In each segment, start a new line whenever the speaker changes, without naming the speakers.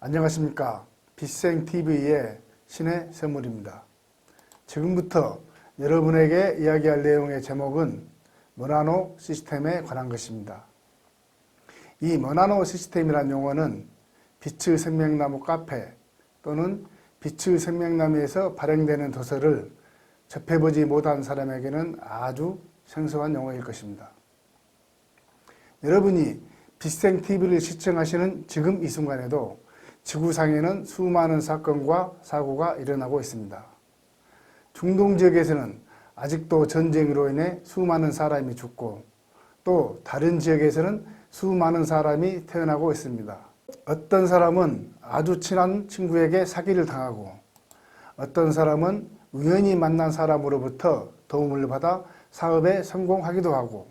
안녕하십니까. 빛생TV의 신의 선물입니다. 지금부터 여러분에게 이야기할 내용의 제목은 머나노 시스템에 관한 것입니다. 이 머나노 시스템이란 용어는 빛의 생명나무 카페 또는 빛의 생명나무에서 발행되는 도서를 접해보지 못한 사람에게는 아주 생소한 용어일 것입니다. 여러분이 빛생TV를 시청하시는 지금 이 순간에도 지구상에는 수많은 사건과 사고가 일어나고 있습니다. 중동 지역에서는 아직도 전쟁으로 인해 수많은 사람이 죽고 또 다른 지역에서는 수많은 사람이 태어나고 있습니다. 어떤 사람은 아주 친한 친구에게 사기를 당하고 어떤 사람은 우연히 만난 사람으로부터 도움을 받아 사업에 성공하기도 하고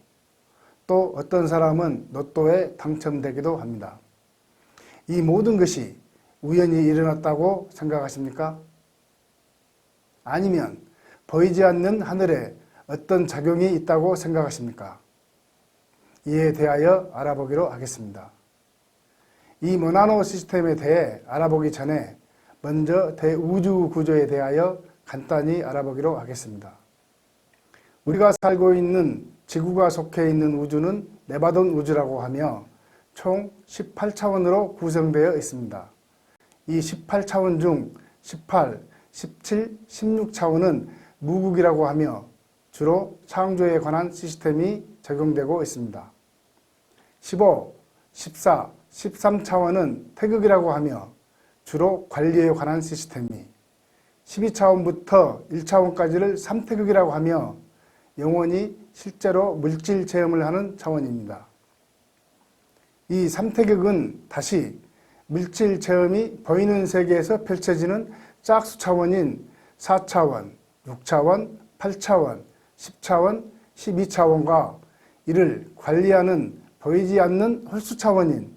또 어떤 사람은 로또에 당첨되기도 합니다. 이 모든 것이 우연히 일어났다고 생각하십니까? 아니면 보이지 않는 하늘에 어떤 작용이 있다고 생각하십니까? 이에 대하여 알아보기로 하겠습니다. 이 머나노 시스템에 대해 알아보기 전에 먼저 대우주 구조에 대하여 간단히 알아보기로 하겠습니다. 우리가 살고 있는 지구가 속해 있는 우주는 네바돈 우주라고 하며 총 18차원으로 구성되어 있습니다. 이 18차원 중 18, 17, 16차원은 무국이라고 하며 주로 창조에 관한 시스템이 적용되고 있습니다. 15, 14, 13차원은 태극이라고 하며 주로 관리에 관한 시스템이 12차원부터 1차원까지를 삼태극이라고 하며 영원히 실제로 물질 체험을 하는 차원입니다. 이 삼태극은 다시 물질 체험이 보이는 세계에서 펼쳐지는 짝수 차원인 4차원, 6차원, 8차원, 10차원, 12차원과 이를 관리하는 보이지 않는 홀수 차원인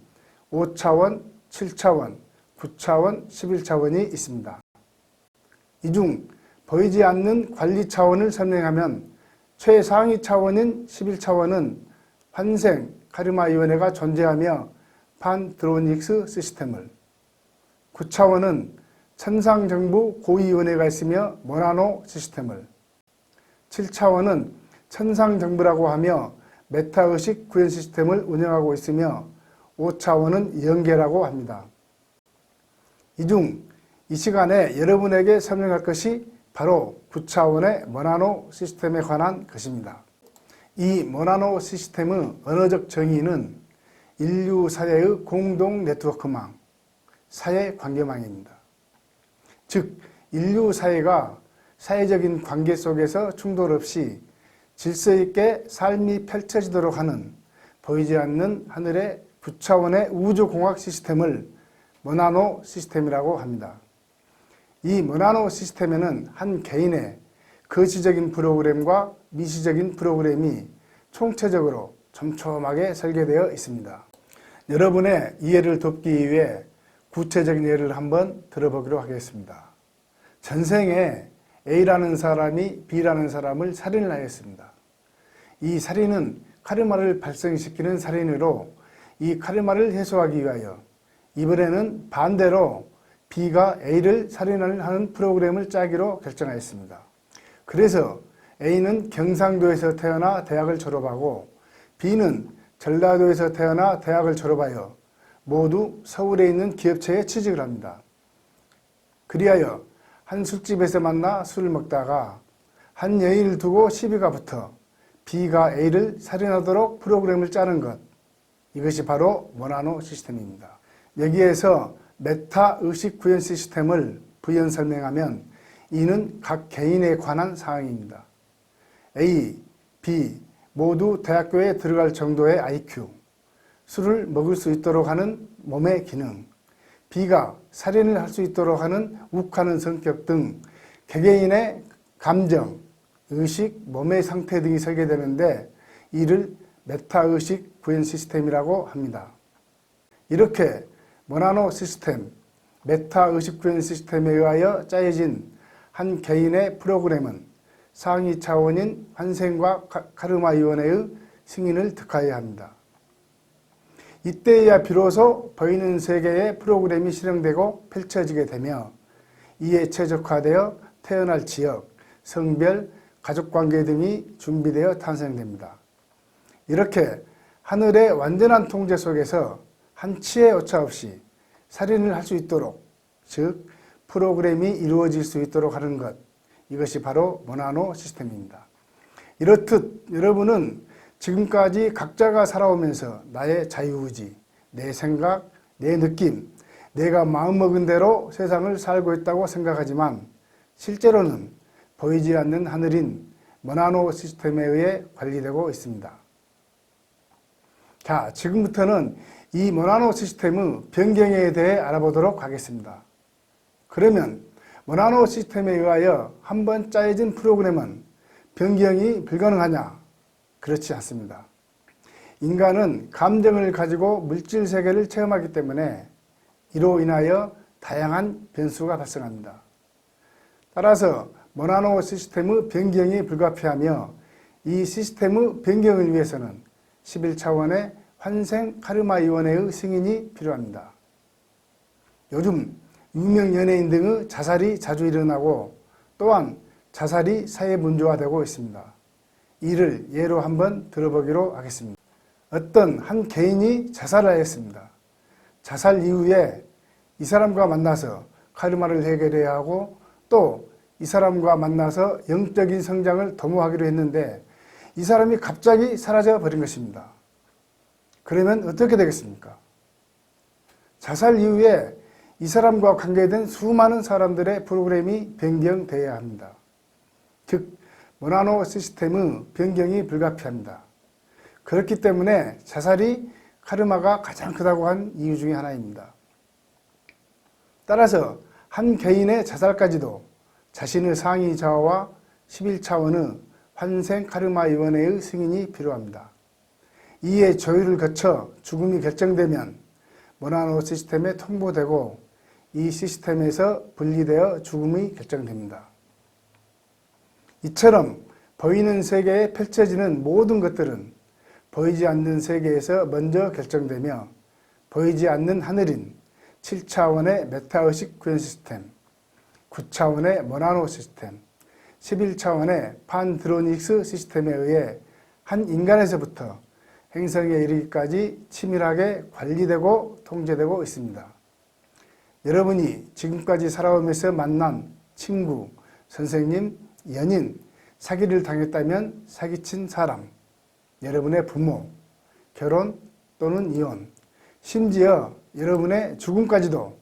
5차원, 7차원, 9차원, 11차원이 있습니다. 이 중 보이지 않는 관리 차원을 설명하면 최상위 차원인 11차원은 환생 카르마위원회가 존재하며 판드로닉스 시스템을, 9차원은 천상정부 고위위원회가 있으며 머나노 시스템을, 7차원은 천상정부라고 하며 메타의식 구현 시스템을 운영하고 있으며 5차원은 영계라고 합니다. 이 중 이 시간에 여러분에게 설명할 것이 바로 9차원의 머나노 시스템에 관한 것입니다. 이 머나노 시스템의 언어적 정의는 인류 사회의 공동 네트워크망, 사회관계망입니다. 즉, 인류 사회가 사회적인 관계 속에서 충돌 없이 질서 있게 삶이 펼쳐지도록 하는 보이지 않는 하늘의 9차원의 우주공학 시스템을 머나노 시스템이라고 합니다. 이 머나노 시스템에는 한 개인의 거시적인 프로그램과 미시적인 프로그램이 총체적으로 촘촘하게 설계되어 있습니다. 여러분의 이해를 돕기 위해 구체적인 예를 한번 들어보기로 하겠습니다. 전생에 A라는 사람이 B라는 사람을 살인을 하였습니다. 이 살인은 카르마를 발생시키는 살인으로 이 카르마를 해소하기 위하여 이번에는 반대로 B가 A를 살인하는 프로그램을 짜기로 결정하였습니다. 그래서 A는 경상도에서 태어나 대학을 졸업하고 B는 전라도에서 태어나 대학을 졸업하여 모두 서울에 있는 기업체에 취직을 합니다. 그리하여 한 술집에서 만나 술을 먹다가 한 여인을 두고 시비가 붙어 B가 A를 살인하도록 프로그램을 짜는 것, 이것이 바로 머나노 시스템입니다. 여기에서 메타 의식 구현 시스템을 부연 설명하면 이는 각 개인에 관한 사항입니다. A, B 모두 대학교에 들어갈 정도의 IQ, 술을 먹을 수 있도록 하는 몸의 기능, B가 살인을 할 수 있도록 하는 욱하는 성격 등 개개인의 감정, 의식, 몸의 상태 등이 설계되는데 이를 메타의식 구현 시스템이라고 합니다. 이렇게 머나노 시스템, 메타의식 구현 시스템에 의하여 짜여진 한 개인의 프로그램은 상위 차원인 환생과 카르마위원회의 승인을 득하여야 합니다. 이때야 비로소 보이는 세계의 프로그램이 실행되고 펼쳐지게 되며 이에 최적화되어 태어날 지역, 성별, 가족관계 등이 준비되어 탄생됩니다. 이렇게 하늘의 완전한 통제 속에서 한치의 오차 없이 살인을 할 수 있도록, 즉 프로그램이 이루어질 수 있도록 하는 것, 이것이 바로 모나노 시스템입니다. 이렇듯 여러분은 지금까지 각자가 살아오면서 나의 자유의지, 내 생각, 내 느낌, 내가 마음먹은 대로 세상을 살고 있다고 생각하지만 실제로는 보이지 않는 하늘인 모나노 시스템에 의해 관리되고 있습니다. 자, 지금부터는 이 모나노 시스템의 변경에 대해 알아보도록 하겠습니다. 그러면 모나노 시스템에 의하여 한번 짜여진 프로그램은 변경이 불가능하냐? 그렇지 않습니다. 인간은 감정을 가지고 물질 세계를 체험하기 때문에 이로 인하여 다양한 변수가 발생합니다. 따라서 모나노 시스템의 변경이 불가피하며 이 시스템의 변경을 위해서는 11차원의 환생 카르마위원회의 승인이 필요합니다. 요즘 유명 연예인 등의 자살이 자주 일어나고 또한 자살이 사회 문제화되고 있습니다. 이를 예로 한번 들어보기로 하겠습니다. 어떤 한 개인이 자살을 하였습니다. 자살 이후에 이 사람과 만나서 카르마를 해결해야 하고 또 이 사람과 만나서 영적인 성장을 도모하기로 했는데 이 사람이 갑자기 사라져 버린 것입니다. 그러면 어떻게 되겠습니까? 자살 이후에 이 사람과 관계된 수많은 사람들의 프로그램이 변경되어야 합니다. 즉 모나노 시스템의 변경이 불가피합니다. 그렇기 때문에 자살이 카르마가 가장 크다고 한 이유 중에 하나입니다. 따라서 한 개인의 자살까지도 자신의 상위 자아와 11차원의 환생 카르마위원회의 승인이 필요합니다. 이에 조율을 거쳐 죽음이 결정되면 모나노 시스템에 통보되고 이 시스템에서 분리되어 죽음이 결정됩니다. 이처럼 보이는 세계에 펼쳐지는 모든 것들은 보이지 않는 세계에서 먼저 결정되며 보이지 않는 하늘인 7차원의 메타의식 구현 시스템, 9차원의 모나노 시스템, 11차원의 판드로닉스 시스템에 의해 한 인간에서부터 행성에 이르기까지 치밀하게 관리되고 통제되고 있습니다. 여러분이 지금까지 살아오면서 만난 친구, 선생님, 연인, 사기를 당했다면 사기친 사람, 여러분의 부모, 결혼 또는 이혼, 심지어 여러분의 죽음까지도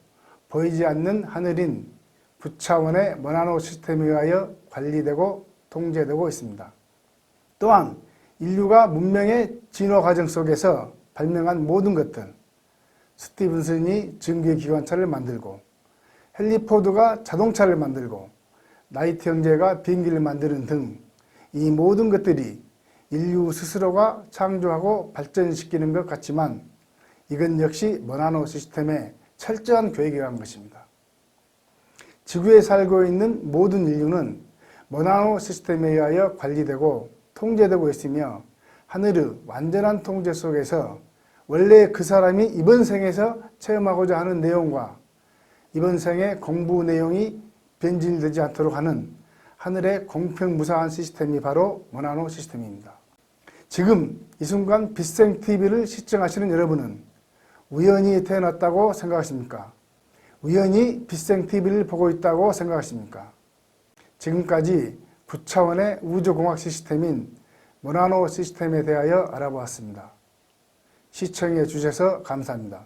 보이지 않는 하늘인 9차원의 모나노 시스템에 의하여 관리되고 통제되고 있습니다. 또한 인류가 문명의 진화 과정 속에서 발명한 모든 것들, 스티븐슨이 전기기관차를 만들고 헨리 포드가 자동차를 만들고 라이트 형제가 비행기를 만드는 등 이 모든 것들이 인류 스스로가 창조하고 발전시키는 것 같지만 이건 역시 모나노 시스템의 철저한 계획에 의한 것입니다. 지구에 살고 있는 모든 인류는 모나노 시스템에 의하여 관리되고 통제되고 있으며 하늘의 완전한 통제 속에서 원래 그 사람이 이번 생에서 체험하고자 하는 내용과 이번 생의 공부 내용이 변질되지 않도록 하는 하늘의 공평무사한 시스템이 바로 모나노 시스템입니다. 지금 이 순간 빛생TV를 시청하시는 여러분은 우연히 태어났다고 생각하십니까? 우연히 빛생TV를 보고 있다고 생각하십니까? 지금까지 9차원의 우주공학 시스템인 모나노 시스템에 대하여 알아보았습니다. 시청해 주셔서 감사합니다.